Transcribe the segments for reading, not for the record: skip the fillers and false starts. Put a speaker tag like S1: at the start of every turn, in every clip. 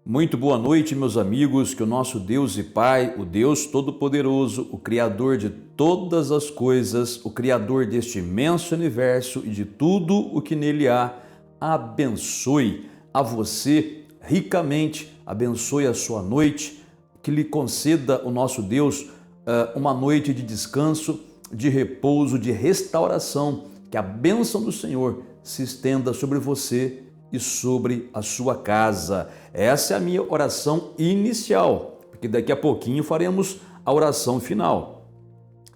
S1: Muito boa noite, meus amigos, que o nosso Deus e Pai, o Deus Todo-Poderoso, o Criador de todas as coisas, o Criador deste imenso universo e de tudo o que nele há, abençoe a você ricamente, abençoe a sua noite, que lhe conceda o nosso Deus uma noite de descanso, de repouso, de restauração, que a bênção do Senhor se estenda sobre você e sobre a sua casa. Essa é a minha oração inicial, porque daqui a pouquinho faremos a oração final.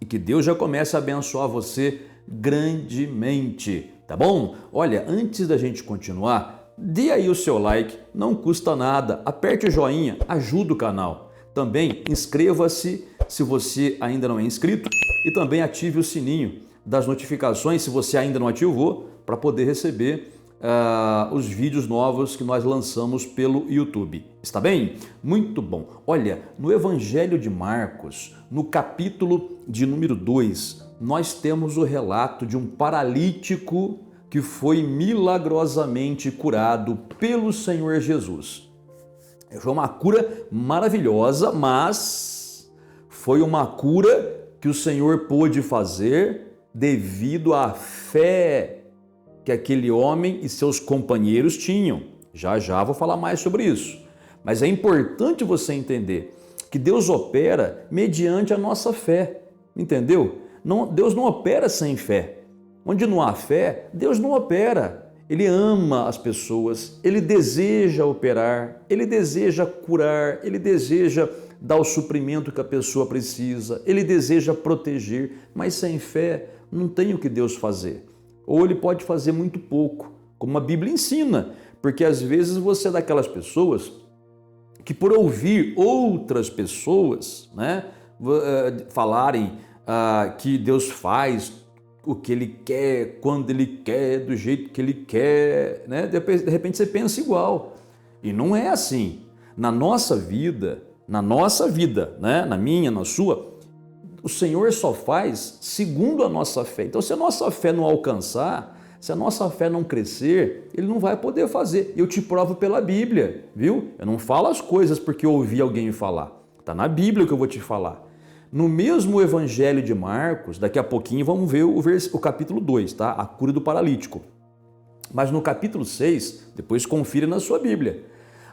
S1: E que Deus já comece a abençoar você grandemente, tá bom? Olha, antes da gente continuar, dê aí o seu like, não custa nada, aperte o joinha, ajuda o canal. Também inscreva-se se você ainda não é inscrito e também ative o sininho das notificações se você ainda não ativou, para poder receber os vídeos novos que nós lançamos pelo YouTube. Está bem? Muito bom. Olha, no Evangelho de Marcos, no capítulo de número 2, nós temos o relato de um paralítico que foi milagrosamente curado pelo Senhor Jesus. Foi uma cura maravilhosa, mas foi uma cura que o Senhor pôde fazer devido à fé que aquele homem e seus companheiros tinham. Já vou falar mais sobre isso. Mas é importante você entender que Deus opera mediante a nossa fé, entendeu? Deus não opera sem fé. Onde não há fé, Deus não opera. Ele ama as pessoas, Ele deseja operar, Ele deseja curar, Ele deseja dar o suprimento que a pessoa precisa, Ele deseja proteger, mas sem fé não tem o que Deus fazer. Ou Ele pode fazer muito pouco, como a Bíblia ensina, porque às vezes você é daquelas pessoas que por ouvir outras pessoas falarem que Deus faz o que Ele quer, quando Ele quer, do jeito que Ele quer, de repente você pensa igual. E não é assim. Na nossa vida, na minha, na sua, o Senhor só faz segundo a nossa fé. Então, se a nossa fé não alcançar, se a nossa fé não crescer, Ele não vai poder fazer. Eu te provo pela Bíblia, viu? Eu não falo as coisas porque eu ouvi alguém falar. Está na Bíblia que eu vou te falar. No mesmo Evangelho de Marcos, daqui a pouquinho vamos ver o capítulo 2, tá? A cura do paralítico. Mas no capítulo 6, depois confira na sua Bíblia.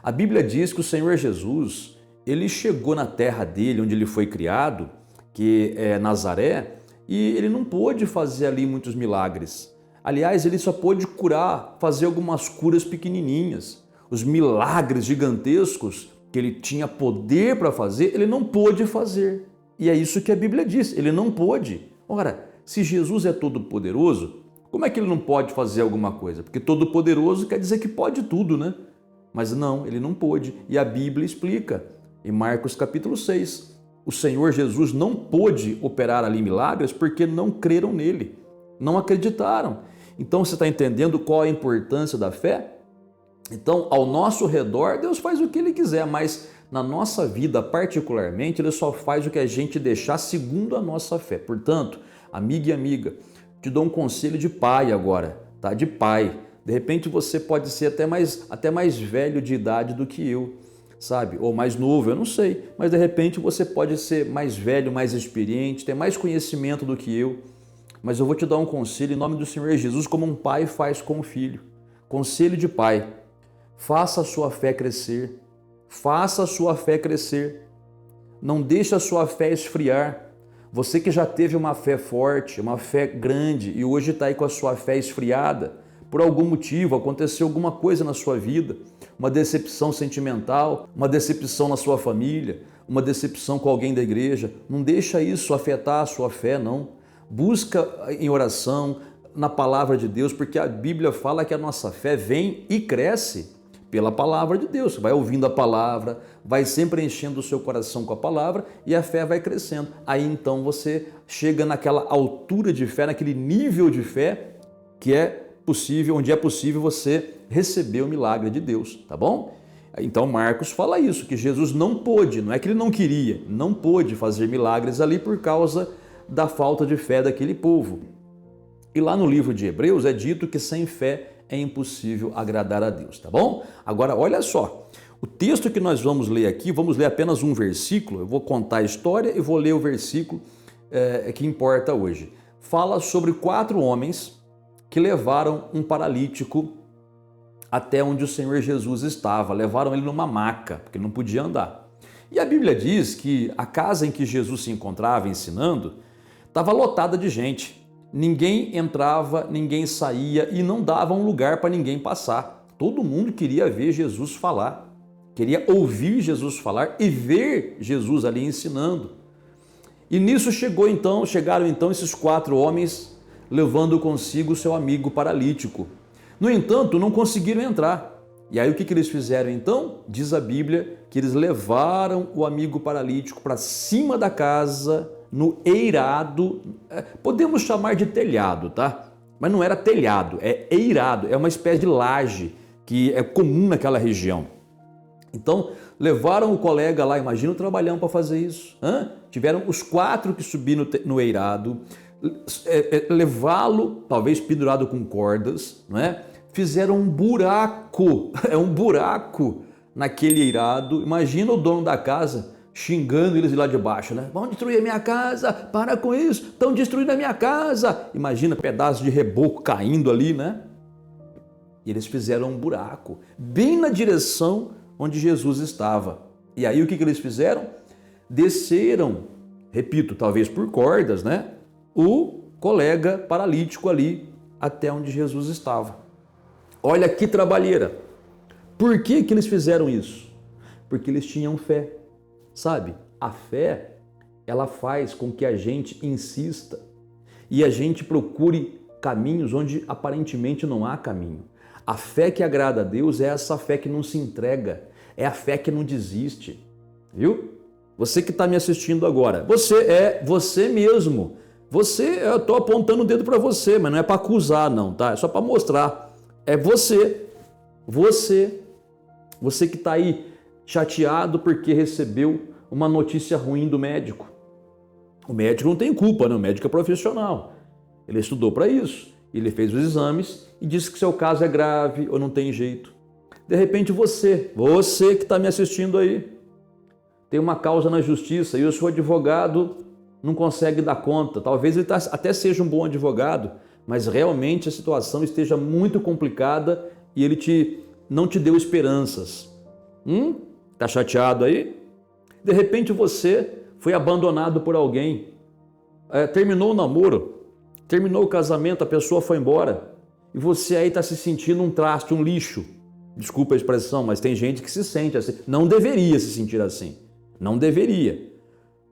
S1: A Bíblia diz que o Senhor Jesus, Ele chegou na terra dele, onde Ele foi criado, que é Nazaré, e Ele não pôde fazer ali muitos milagres. Aliás, Ele só pôde curar, fazer algumas curas pequenininhas. Os milagres gigantescos que Ele tinha poder para fazer, Ele não pôde fazer. E é isso que a Bíblia diz, Ele não pôde. Ora, se Jesus é todo-poderoso, como é que Ele não pode fazer alguma coisa? Porque todo-poderoso quer dizer que pode tudo, né? Mas não, Ele não pôde. E a Bíblia explica, em Marcos capítulo 6, o Senhor Jesus não pôde operar ali milagres porque não creram nele, não acreditaram. Então você está entendendo qual a importância da fé? Então, ao nosso redor, Deus faz o que Ele quiser, mas na nossa vida particularmente, Ele só faz o que a gente deixar segundo a nossa fé. Portanto, amiga e amiga, te dou um conselho de pai agora, tá? De pai. De repente você pode ser até mais velho de idade do que eu, sabe? Ou mais novo, eu não sei. Mas de repente você pode ser mais velho, mais experiente, ter mais conhecimento do que eu. Mas eu vou te dar um conselho em nome do Senhor Jesus, como um pai faz com o filho. Conselho de pai. Faça a sua fé crescer. Faça a sua fé crescer. Não deixe a sua fé esfriar. Você que já teve uma fé forte, uma fé grande e hoje está aí com a sua fé esfriada, por algum motivo, aconteceu alguma coisa na sua vida, uma decepção sentimental, uma decepção na sua família, uma decepção com alguém da igreja, não deixa isso afetar a sua fé, não. Busca em oração, na palavra de Deus, porque a Bíblia fala que a nossa fé vem e cresce pela palavra de Deus. Você vai ouvindo a palavra, vai sempre enchendo o seu coração com a palavra e a fé vai crescendo. Aí então você chega naquela altura de fé, naquele nível de fé que é possível, onde é possível você receber o milagre de Deus, tá bom? Então Marcos fala isso, que Jesus não pôde, não é que Ele não queria, não pôde fazer milagres ali por causa da falta de fé daquele povo. E lá no livro de Hebreus é dito que sem fé é impossível agradar a Deus, tá bom? Agora, olha só, O texto que nós vamos ler aqui, vamos ler apenas um versículo, eu vou contar a história e vou ler o versículo que importa hoje. Fala sobre 4 homens que levaram um paralítico até onde o Senhor Jesus estava, levaram ele numa maca, porque ele não podia andar. E a Bíblia diz que a casa em que Jesus se encontrava ensinando estava lotada de gente. Ninguém entrava, ninguém saía e não dava um lugar para ninguém passar. Todo mundo queria ver Jesus falar, queria ouvir Jesus falar e ver Jesus ali ensinando. E nisso chegaram então esses 4 homens levando consigo seu amigo paralítico. No entanto, não conseguiram entrar. E aí o que eles fizeram então? Diz a Bíblia que eles levaram o amigo paralítico para cima da casa, no eirado, podemos chamar de telhado, tá? Mas não era telhado, é eirado, é uma espécie de laje que é comum naquela região. Então, levaram o colega lá, imagina o trabalhão para fazer isso. Tiveram os 4 que subiram no eirado, levá-lo, talvez pendurado com cordas, não é? Fizeram um buraco naquele eirado. Imagina o dono da casa xingando eles de lá de baixo, né? Vão destruir a minha casa, para com isso, estão destruindo a minha casa. Imagina pedaços de reboco caindo ali, né? E eles fizeram um buraco bem na direção onde Jesus estava. E aí o que eles fizeram? Desceram, repito, talvez por cordas, né? O colega paralítico ali até onde Jesus estava. Olha que trabalheira. Por que eles fizeram isso? Porque eles tinham fé. Sabe, a fé, ela faz com que a gente insista e a gente procure caminhos onde aparentemente não há caminho. A fé que agrada a Deus é essa fé que não se entrega, é a fé que não desiste, viu? Você que está me assistindo agora, você é você mesmo. Eu estou apontando o dedo para você, mas não é para acusar não, tá? É só para mostrar. É você que está aí chateado porque recebeu uma notícia ruim do médico. O médico não tem culpa, né? O médico é profissional. Ele estudou para isso. Ele fez os exames e disse que seu caso é grave ou não tem jeito. De repente você que está me assistindo aí, tem uma causa na justiça e o seu advogado não consegue dar conta. Talvez ele até seja um bom advogado, mas realmente a situação esteja muito complicada e ele não te deu esperanças. Tá chateado aí? De repente você foi abandonado por alguém, terminou o namoro, terminou o casamento, a pessoa foi embora e você aí está se sentindo um traste, um lixo. Desculpa a expressão, mas tem gente que se sente assim. Não deveria se sentir assim. Não deveria.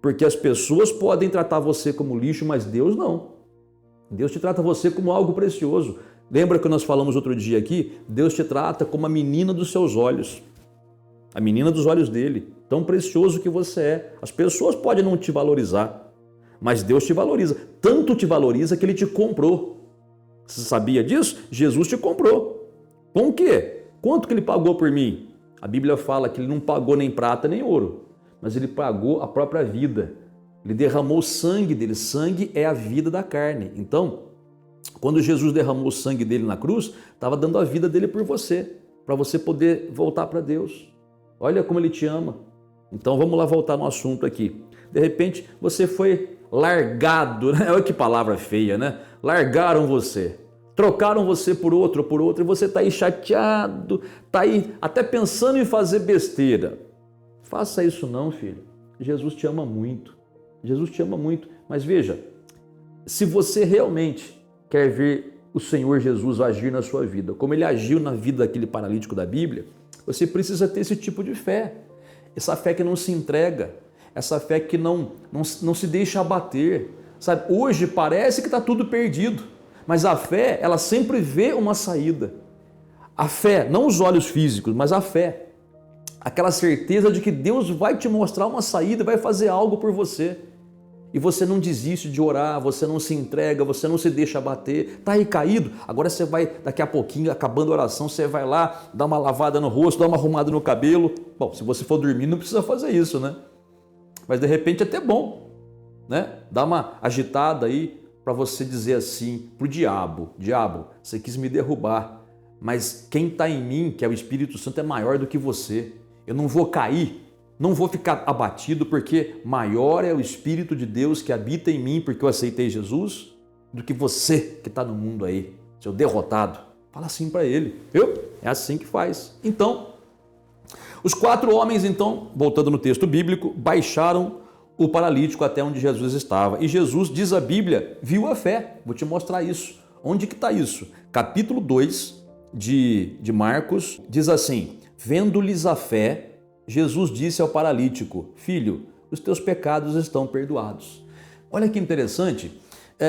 S1: Porque as pessoas podem tratar você como lixo, mas Deus não. Deus te trata você como algo precioso. Lembra que nós falamos outro dia aqui? Deus te trata como a menina dos seus olhos. A menina dos olhos dele, tão precioso que você é. As pessoas podem não te valorizar, mas Deus te valoriza. Tanto te valoriza que ele te comprou. Você sabia disso? Jesus te comprou. Com o quê? Quanto que ele pagou por mim? A Bíblia fala que ele não pagou nem prata nem ouro, mas ele pagou a própria vida. Ele derramou o sangue dele. Sangue é a vida da carne. Então, quando Jesus derramou o sangue dele na cruz, estava dando a vida dele por você, para você poder voltar para Deus. Olha como ele te ama. Então vamos lá voltar no assunto aqui. De repente você foi largado, né? Olha que palavra feia, né? Largaram você, trocaram você por outro, e você está aí chateado, está aí até pensando em fazer besteira. Faça isso não, filho. Jesus te ama muito. Jesus te ama muito. Mas veja, se você realmente quer ver o Senhor Jesus agir na sua vida, como ele agiu na vida daquele paralítico da Bíblia, você precisa ter esse tipo de fé, essa fé que não se entrega, essa fé que não se deixa abater, sabe? Hoje parece que está tudo perdido, mas a fé, ela sempre vê uma saída. A fé, não os olhos físicos, mas a fé, aquela certeza de que Deus vai te mostrar uma saída, vai fazer algo por você. E você não desiste de orar, você não se entrega, você não se deixa abater, está aí caído, agora você vai, daqui a pouquinho, acabando a oração, você vai lá, dar uma lavada no rosto, dar uma arrumada no cabelo. Bom, se você for dormir, não precisa fazer isso, né? Mas de repente é até bom, né? Dar uma agitada aí para você dizer assim para o diabo, você quis me derrubar, mas quem está em mim, que é o Espírito Santo, é maior do que você. eu não vou cair, não vou ficar abatido, porque maior é o Espírito de Deus que habita em mim, porque eu aceitei Jesus, do que você que está no mundo aí, seu derrotado. Fala assim para ele, viu? É assim que faz. Então, os 4 homens, então, voltando no texto bíblico, baixaram o paralítico até onde Jesus estava. E Jesus, diz a Bíblia, viu a fé. Vou te mostrar isso. Onde que está isso? Capítulo 2 de Marcos, diz assim, vendo-lhes a fé, Jesus disse ao paralítico, filho, os teus pecados estão perdoados. Olha que interessante,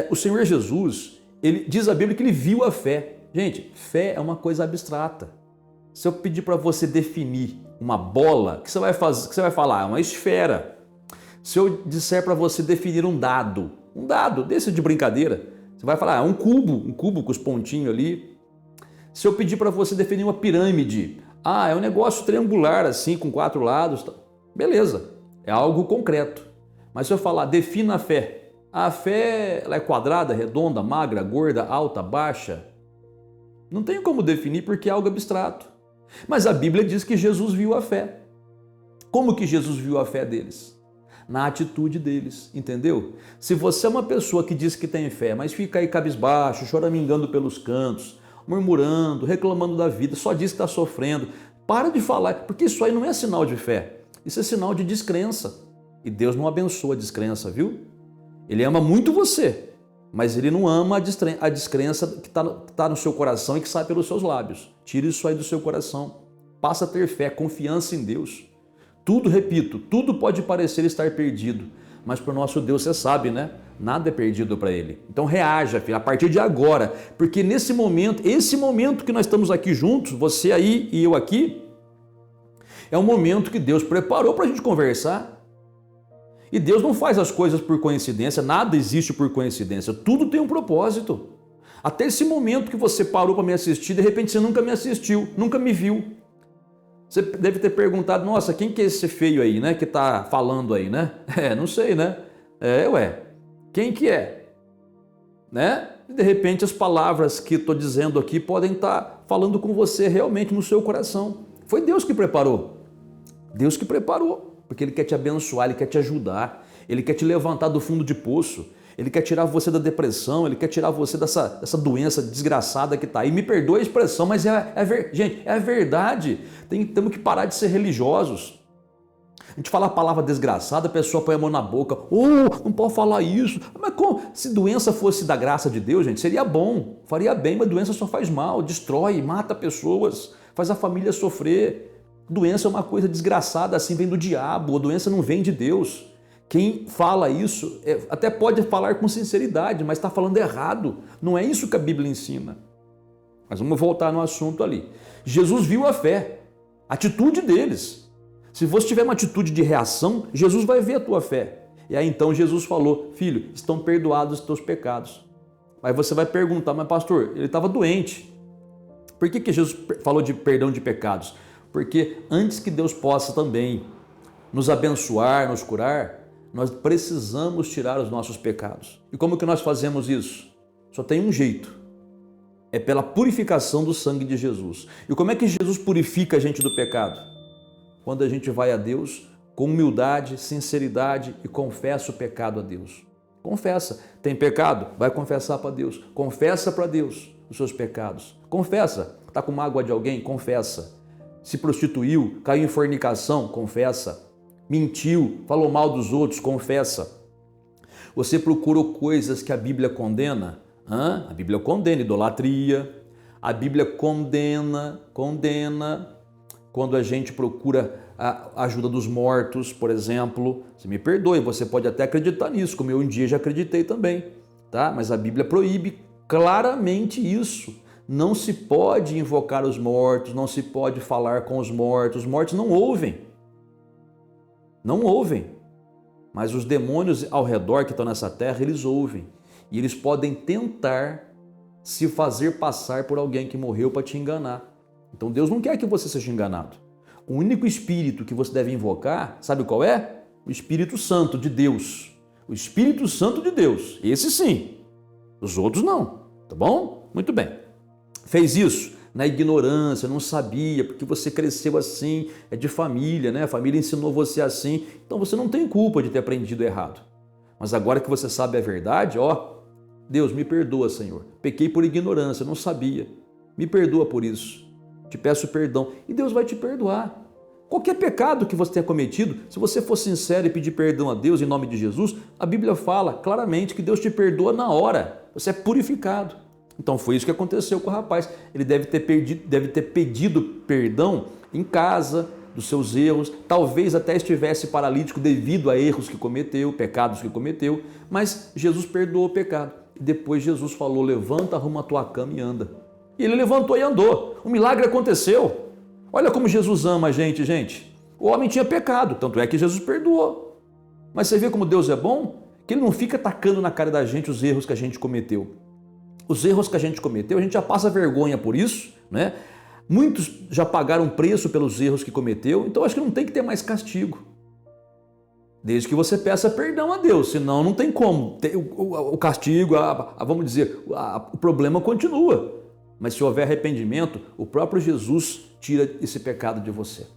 S1: o Senhor Jesus, ele diz a Bíblia que ele viu a fé. Gente, fé é uma coisa abstrata. Se eu pedir para você definir uma bola, o que você vai fazer? O que você vai falar? É uma esfera. Se eu disser para você definir um dado desse de brincadeira, você vai falar, é um cubo com os pontinhos ali. Se eu pedir para você definir uma pirâmide, é um negócio triangular assim, com 4 lados, beleza, é algo concreto. Mas se eu falar, defina a fé ela é quadrada, redonda, magra, gorda, alta, baixa? Não tem como definir porque é algo abstrato. Mas a Bíblia diz que Jesus viu a fé. Como que Jesus viu a fé deles? Na atitude deles, entendeu? Se você é uma pessoa que diz que tem fé, mas fica aí cabisbaixo, choramingando pelos cantos, murmurando, reclamando da vida, só diz que está sofrendo, para de falar, porque isso aí não é sinal de fé, isso é sinal de descrença. E Deus não abençoa a descrença, viu? Ele ama muito você, mas Ele não ama a descrença que está no seu coração e que sai pelos seus lábios. Tire isso aí do seu coração. Passa a ter fé, confiança em Deus. Tudo, repito, tudo pode parecer estar perdido, mas para o nosso Deus, você sabe, né? Nada é perdido para Ele. Então reaja, filho, a partir de agora, porque nesse momento, esse momento que nós estamos aqui juntos, você aí e eu aqui, é um momento que Deus preparou para a gente conversar. E Deus não faz as coisas por coincidência, nada existe por coincidência, tudo tem um propósito. Até esse momento que você parou para me assistir, de repente você nunca me assistiu, nunca me viu. Você deve ter perguntado, nossa, quem que é esse feio aí, né, que está falando aí, né? Não sei, né? Quem que é? Né? E de repente as palavras que estou dizendo aqui podem estar falando com você realmente no seu coração. Foi Deus que preparou. Deus que preparou, porque Ele quer te abençoar, Ele quer te ajudar, Ele quer te levantar do fundo de poço, Ele quer tirar você da depressão, Ele quer tirar você dessa doença desgraçada que está aí. Me perdoe a expressão, mas gente, é a verdade. Temos que parar de ser religiosos. A gente fala a palavra desgraçada, a pessoa põe a mão na boca. Não pode falar isso. Mas como? Se doença fosse da graça de Deus, gente, seria bom. Faria bem, mas doença só faz mal, destrói, mata pessoas, faz a família sofrer. Doença é uma coisa desgraçada, assim, vem do diabo. A doença não vem de Deus. Quem fala isso até pode falar com sinceridade, mas está falando errado. Não é isso que a Bíblia ensina. Mas vamos voltar no assunto ali. Jesus viu a fé, a atitude deles. Se você tiver uma atitude de reação, Jesus vai ver a tua fé. E aí então Jesus falou, filho, estão perdoados os teus pecados. Aí você vai perguntar, mas pastor, ele estava doente. Por que Jesus falou de perdão de pecados? Porque antes que Deus possa também nos abençoar, nos curar, nós precisamos tirar os nossos pecados. E como que nós fazemos isso? Só tem um jeito. É pela purificação do sangue de Jesus. E como é que Jesus purifica a gente do pecado? Quando a gente vai a Deus com humildade, sinceridade e confessa o pecado a Deus. Confessa. Tem pecado? Vai confessar para Deus. Confessa para Deus os seus pecados. Confessa. Está com mágoa de alguém? Confessa. Se prostituiu, caiu em fornicação? Confessa. Mentiu, falou mal dos outros, confessa. Você procurou coisas que a Bíblia condena? A Bíblia condena idolatria, a Bíblia condena quando a gente procura a ajuda dos mortos, por exemplo. Você me perdoe, você pode até acreditar nisso, como eu um dia já acreditei também, tá? Mas a Bíblia proíbe claramente isso. Não se pode invocar os mortos, não se pode falar com os mortos não ouvem. Não ouvem, mas os demônios ao redor que estão nessa terra, eles ouvem. E eles podem tentar se fazer passar por alguém que morreu para te enganar. Então Deus não quer que você seja enganado. O único espírito que você deve invocar, sabe qual é? O Espírito Santo de Deus. O Espírito Santo de Deus. Esse sim. Os outros não. Tá bom? Muito bem. Fez isso. na ignorância, não sabia, porque você cresceu assim, é de família, né? A família ensinou você assim, então você não tem culpa de ter aprendido errado. Mas agora que você sabe a verdade, ó, Deus, me perdoa, Senhor. Pequei por ignorância, não sabia. Me perdoa por isso. Te peço perdão. E Deus vai te perdoar. Qualquer pecado que você tenha cometido, se você for sincero e pedir perdão a Deus em nome de Jesus, a Bíblia fala claramente que Deus te perdoa na hora. Você é purificado. Então foi isso que aconteceu com o rapaz. Ele deve ter pedido perdão em casa dos seus erros, talvez até estivesse paralítico devido a erros que cometeu, pecados que cometeu, mas Jesus perdoou o pecado. E depois Jesus falou, levanta, arruma a tua cama e anda. E ele levantou e andou. O milagre aconteceu. Olha como Jesus ama a gente, gente. O homem tinha pecado, tanto é que Jesus perdoou. Mas você vê como Deus é bom? Que Ele não fica tacando na cara da gente os erros que a gente cometeu. Os erros que a gente cometeu, a gente já passa vergonha por isso, né? Muitos já pagaram preço pelos erros que cometeu, então acho que não tem que ter mais castigo. Desde que você peça perdão a Deus, senão não tem como. O castigo, vamos dizer, o problema continua. Mas se houver arrependimento, o próprio Jesus tira esse pecado de você.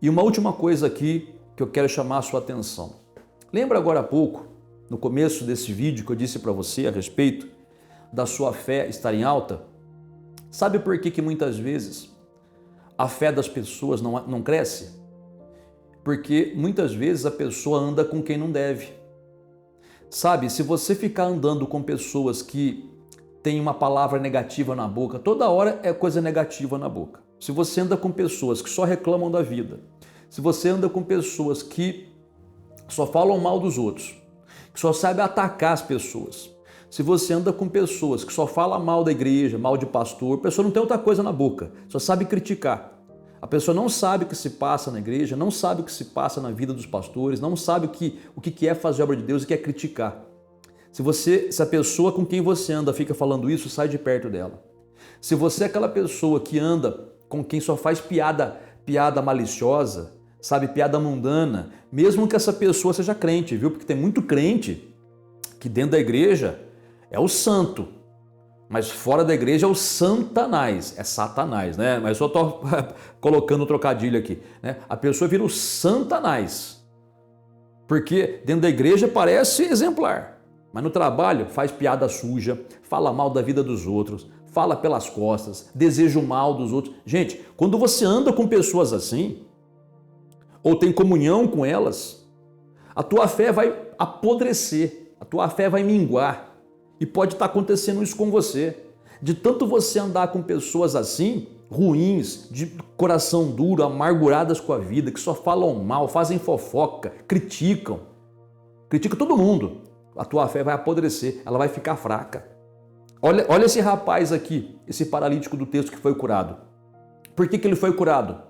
S1: E uma última coisa aqui que eu quero chamar a sua atenção. Lembra agora há pouco, no começo desse vídeo que eu disse para você a respeito da sua fé estar em alta? Sabe por que muitas vezes a fé das pessoas não cresce? Porque muitas vezes a pessoa anda com quem não deve. Sabe, se você ficar andando com pessoas que têm uma palavra negativa na boca, toda hora é coisa negativa na boca. Se você anda com pessoas que só reclamam da vida, se você anda com pessoas que só falam mal dos outros, que só sabem atacar as pessoas, se você anda com pessoas que só falam mal da igreja, mal de pastor, a pessoa não tem outra coisa na boca, só sabe criticar. A pessoa não sabe o que se passa na igreja, não sabe o que se passa na vida dos pastores, não sabe o que é fazer a obra de Deus e que é criticar. Se a pessoa com quem você anda fica falando isso, sai de perto dela. Se você é aquela pessoa que anda com quem só faz piada maliciosa, sabe, piada mundana, mesmo que essa pessoa seja crente, viu? Porque tem muito crente que dentro da igreja é o santo, mas fora da igreja é o santanás, é satanás, né? Mas eu só estou colocando um trocadilho aqui, né? A pessoa vira o santanás, porque dentro da igreja parece exemplar, mas no trabalho faz piada suja, fala mal da vida dos outros, fala pelas costas, deseja o mal dos outros. Gente, quando você anda com pessoas assim, ou tem comunhão com elas, a tua fé vai apodrecer, a tua fé vai minguar. E pode estar acontecendo isso com você. De tanto você andar com pessoas assim, ruins, de coração duro, amarguradas com a vida, que só falam mal, fazem fofoca, criticam todo mundo, a tua fé vai apodrecer, ela vai ficar fraca. Olha esse rapaz aqui, esse paralítico do texto que foi curado. Por que ele foi curado?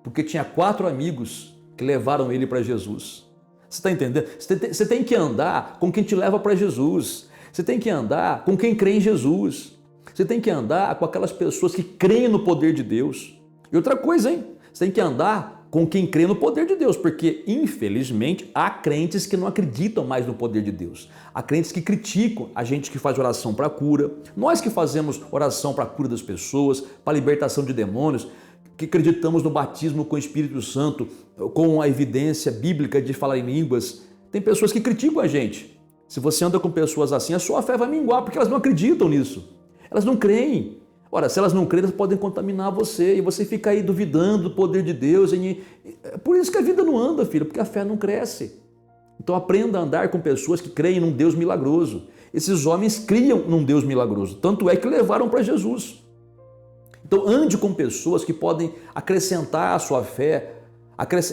S1: Porque tinha 4 amigos que levaram ele para Jesus. Você está entendendo? Você tem que andar com quem te leva para Jesus. Você tem que andar com quem crê em Jesus. Você tem que andar com aquelas pessoas que creem no poder de Deus. E outra coisa, hein? Você tem que andar com quem crê no poder de Deus, porque, infelizmente, há crentes que não acreditam mais no poder de Deus. Há crentes que criticam a gente que faz oração para cura. Nós que fazemos oração para a cura das pessoas, para a libertação de demônios, que acreditamos no batismo com o Espírito Santo, com a evidência bíblica de falar em línguas. Tem pessoas que criticam a gente. Se você anda com pessoas assim, a sua fé vai minguar, porque elas não acreditam nisso. Elas não creem. Ora, se elas não creem, elas podem contaminar você, e você fica aí duvidando do poder de Deus. Por isso que a vida não anda, filho, porque a fé não cresce. Então aprenda a andar com pessoas que creem num Deus milagroso. Esses homens criam num Deus milagroso, tanto é que levaram para Jesus. Então ande com pessoas que podem acrescentar a sua fé,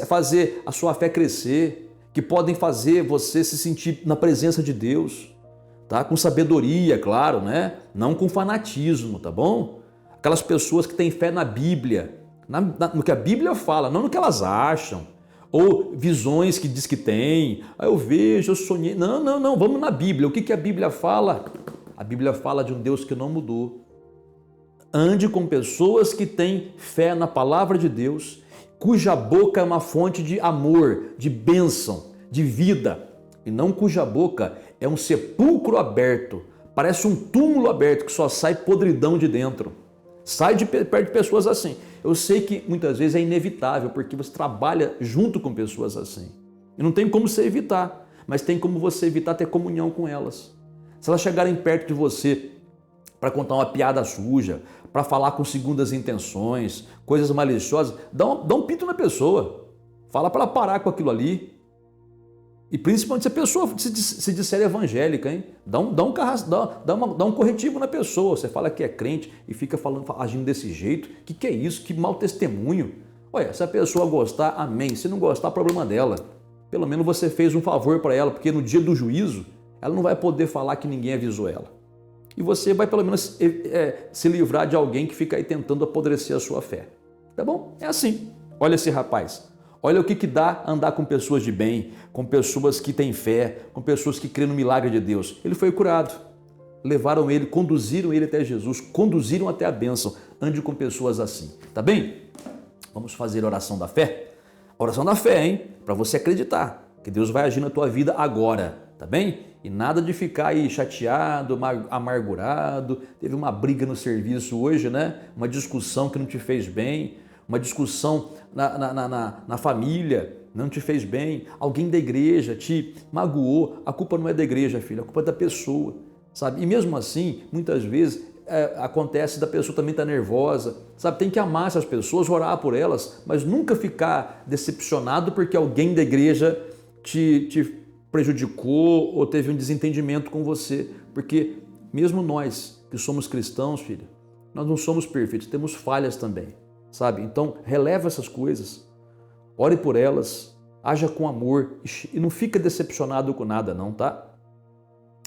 S1: fazer a sua fé crescer, que podem fazer você se sentir na presença de Deus, tá? Com sabedoria, claro, né? Não com fanatismo, tá bom? Aquelas pessoas que têm fé na Bíblia, no que a Bíblia fala, não no que elas acham, ou visões que diz que tem, eu vejo, eu sonhei. Não, vamos na Bíblia. O que a Bíblia fala? A Bíblia fala de um Deus que não mudou. Ande com pessoas que têm fé na palavra de Deus, cuja boca é uma fonte de amor, de bênção, de vida, e não cuja boca é um sepulcro aberto, parece um túmulo aberto que só sai podridão de dentro. Sai de perto de pessoas assim. Eu sei que muitas vezes é inevitável, porque você trabalha junto com pessoas assim. E não tem como você evitar, mas tem como você evitar ter comunhão com elas. Se elas chegarem perto de você para contar uma piada suja, para falar com segundas intenções, coisas maliciosas, dá um pito na pessoa. Fala para ela parar com aquilo ali. E principalmente se a pessoa se disser evangélica, hein? Dá um corretivo na pessoa. Você fala que é crente e fica agindo desse jeito. Que é isso? Que mau testemunho. Olha, se a pessoa gostar, amém. Se não gostar, problema dela. Pelo menos você fez um favor para ela, porque no dia do juízo, ela não vai poder falar que ninguém avisou ela. E você vai pelo menos se livrar de alguém que fica aí tentando apodrecer a sua fé. Tá bom? É assim. Olha esse rapaz. Olha o que dá andar com pessoas de bem, com pessoas que têm fé, com pessoas que creem no milagre de Deus. Ele foi curado. Levaram ele, conduziram ele até Jesus, conduziram até a bênção. Ande com pessoas assim. Tá bem? Vamos fazer a oração da fé? A oração da fé, hein? Para você acreditar que Deus vai agir na tua vida agora. Tá bem? E nada de ficar aí chateado, amargurado. Teve uma briga no serviço hoje, né? Uma discussão que não te fez bem. Uma discussão na família, não te fez bem, alguém da igreja te magoou, a culpa não é da igreja, filho, a culpa é da pessoa, sabe? E mesmo assim, muitas vezes acontece da pessoa também estar nervosa, sabe? Tem que amar essas pessoas, orar por elas, mas nunca ficar decepcionado porque alguém da igreja te prejudicou ou teve um desentendimento com você, porque mesmo nós que somos cristãos, filho, nós não somos perfeitos, temos falhas também. Sabe? Então, releva essas coisas, ore por elas, haja com amor e não fica decepcionado com nada não, tá?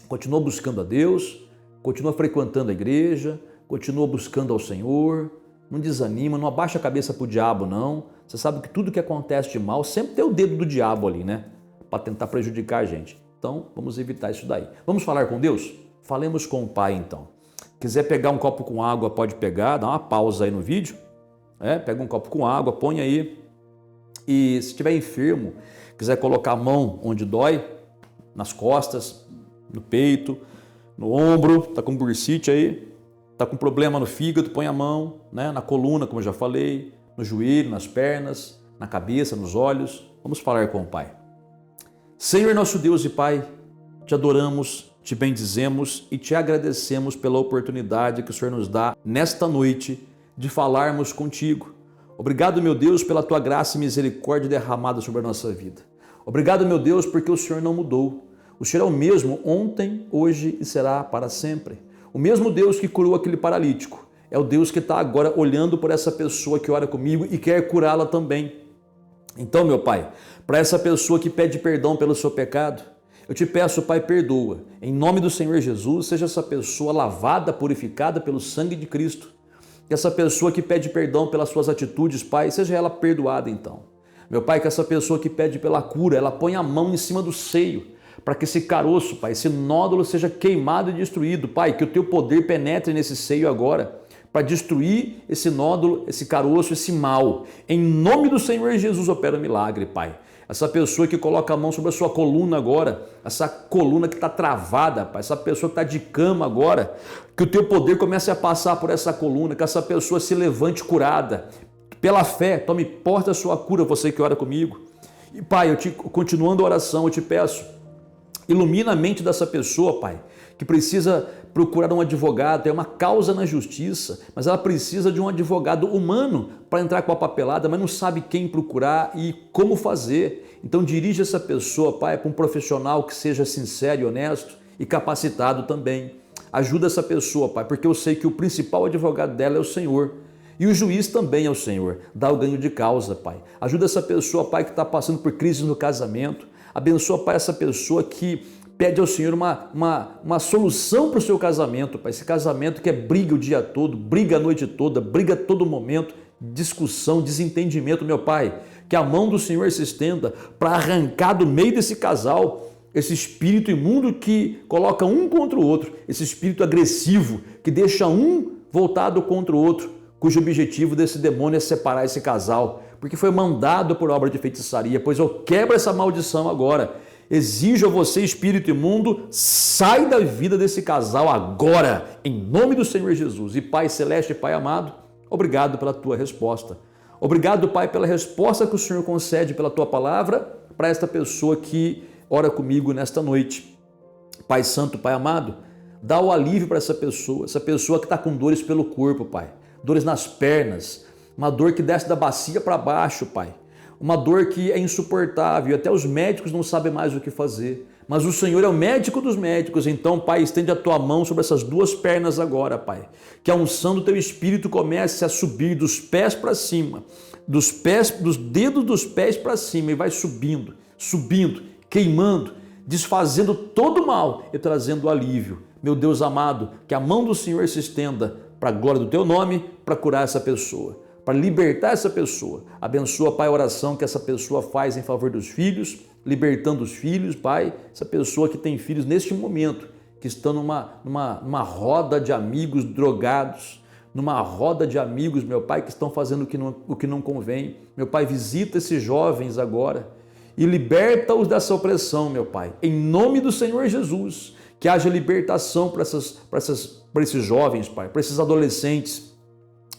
S1: Continua buscando a Deus, continua frequentando a igreja, continua buscando ao Senhor, não desanima, não abaixa a cabeça para o diabo não. Você sabe que tudo que acontece de mal sempre tem o dedo do diabo ali, né? Para tentar prejudicar a gente. Então, vamos evitar isso daí. Vamos falar com Deus? Falemos com o Pai então. Quiser pegar um copo com água, pode pegar, dá uma pausa aí no vídeo. Pega um copo com água, põe aí e se estiver enfermo, quiser colocar a mão onde dói, nas costas, no peito, no ombro, tá com bursite aí, tá com problema no fígado, põe a mão, né, na coluna, como eu já falei, no joelho, nas pernas, na cabeça, nos olhos. Vamos falar com o Pai. Senhor nosso Deus e Pai, te adoramos, te bendizemos e te agradecemos pela oportunidade que o Senhor nos dá nesta noite de falarmos contigo. Obrigado, meu Deus, pela tua graça e misericórdia derramada sobre a nossa vida. Obrigado, meu Deus, porque o Senhor não mudou. O Senhor é o mesmo ontem, hoje e será para sempre. O mesmo Deus que curou aquele paralítico é o Deus que está agora olhando por essa pessoa que ora comigo e quer curá-la também. Então, meu Pai, para essa pessoa que pede perdão pelo seu pecado, eu te peço, Pai, perdoa. Em nome do Senhor Jesus, seja essa pessoa lavada, purificada pelo sangue de Cristo. Que essa pessoa que pede perdão pelas suas atitudes, Pai, seja ela perdoada então. Meu Pai, que essa pessoa que pede pela cura, ela põe a mão em cima do seio, para que esse caroço, Pai, esse nódulo seja queimado e destruído. Pai, que o teu poder penetre nesse seio agora, para destruir esse nódulo, esse caroço, esse mal. Em nome do Senhor Jesus, opera milagre, Pai. Essa pessoa que coloca a mão sobre a sua coluna agora, essa coluna que está travada, Pai, essa pessoa que está de cama agora, que o teu poder comece a passar por essa coluna, que essa pessoa se levante curada. Pela fé, tome posse da sua cura, você que ora comigo. E Pai, continuando a oração, eu te peço, ilumina a mente dessa pessoa, Pai, que precisa procurar um advogado, tem uma causa na justiça, mas ela precisa de um advogado humano para entrar com a papelada, mas não sabe quem procurar e como fazer. Então dirige essa pessoa, Pai, para um profissional que seja sincero e honesto e capacitado também. Ajuda essa pessoa, Pai, porque eu sei que o principal advogado dela é o Senhor. E o juiz também é o Senhor. Dá o ganho de causa, Pai. Ajuda essa pessoa, Pai, que está passando por crise no casamento. Abençoa, Pai, essa pessoa que pede ao Senhor uma solução para o seu casamento, Pai. Esse casamento que é briga o dia todo, briga a noite toda, briga a todo momento, discussão, desentendimento, meu Pai. Que a mão do Senhor se estenda para arrancar do meio desse casal esse espírito imundo que coloca um contra o outro, esse espírito agressivo que deixa um voltado contra o outro, cujo objetivo desse demônio é separar esse casal, porque foi mandado por obra de feitiçaria. Pois eu quebro essa maldição agora Exijo a você, espírito imundo, sai da vida desse casal agora, em nome do Senhor Jesus. E Pai celeste, Pai amado, obrigado pela tua resposta. Obrigado, Pai, pela resposta que o Senhor concede pela tua palavra para esta pessoa que ora comigo nesta noite. Pai santo, Pai amado, dá o alívio para essa pessoa que está com dores pelo corpo, Pai. Dores nas pernas, uma dor que desce da bacia para baixo, Pai. Uma dor que é insuportável, até os médicos não sabem mais o que fazer. Mas o Senhor é o médico dos médicos, então, Pai, estende a tua mão sobre essas duas pernas agora, Pai. Que a unção do teu Espírito comece a subir dos pés para cima, dos dedos dos pés para cima e vai subindo, queimando, desfazendo todo o mal e trazendo alívio. Meu Deus amado, que a mão do Senhor se estenda para a glória do teu nome, para curar essa pessoa, para libertar essa pessoa. Abençoa, Pai, a oração que essa pessoa faz em favor dos filhos, libertando os filhos, Pai, essa pessoa que tem filhos neste momento, que estão numa roda de amigos drogados, numa roda de amigos, meu Pai, que estão fazendo o que não convém. Meu Pai, visita esses jovens agora e liberta-os dessa opressão, meu Pai, em nome do Senhor Jesus, que haja libertação para esses jovens, Pai, para esses adolescentes.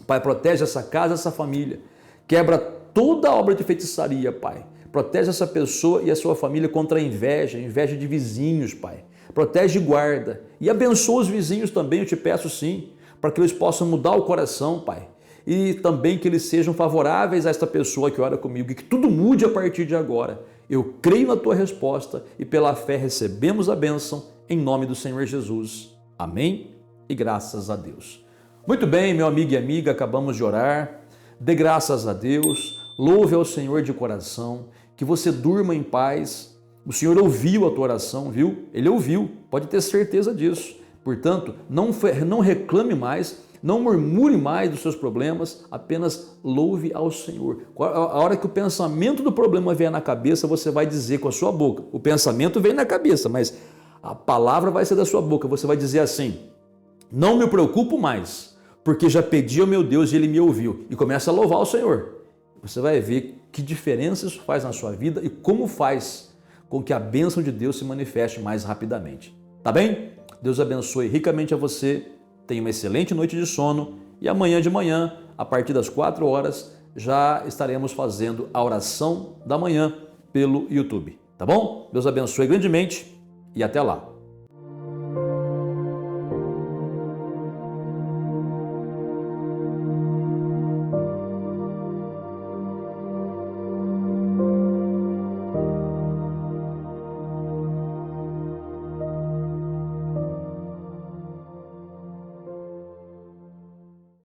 S1: Pai, protege essa casa, essa família, quebra toda a obra de feitiçaria, Pai. Protege essa pessoa e a sua família contra a inveja de vizinhos, Pai. Protege e guarda. E abençoa os vizinhos também, eu te peço sim, para que eles possam mudar o coração, Pai. E também que eles sejam favoráveis a esta pessoa que ora comigo e que tudo mude a partir de agora. Eu creio na tua resposta e pela fé recebemos a bênção em nome do Senhor Jesus. Amém e graças a Deus. Muito bem, meu amigo e amiga, acabamos de orar. Dê graças a Deus, louve ao Senhor de coração, que você durma em paz. O Senhor ouviu a tua oração, viu? Ele ouviu, pode ter certeza disso. Portanto, não reclame mais, não murmure mais dos seus problemas, apenas louve ao Senhor. A hora que o pensamento do problema vier na cabeça, você vai dizer com a sua boca. O pensamento vem na cabeça, mas a palavra vai ser da sua boca. Você vai dizer assim: não me preocupo mais, porque já pedi ao meu Deus e Ele me ouviu. E começa a louvar o Senhor. Você vai ver que diferença isso faz na sua vida e como faz com que a bênção de Deus se manifeste mais rapidamente. Tá bem? Deus abençoe ricamente a você. Tenha uma excelente noite de sono e amanhã de manhã, a partir das 4 horas, já estaremos fazendo a oração da manhã pelo YouTube. Tá bom? Deus abençoe grandemente e até lá.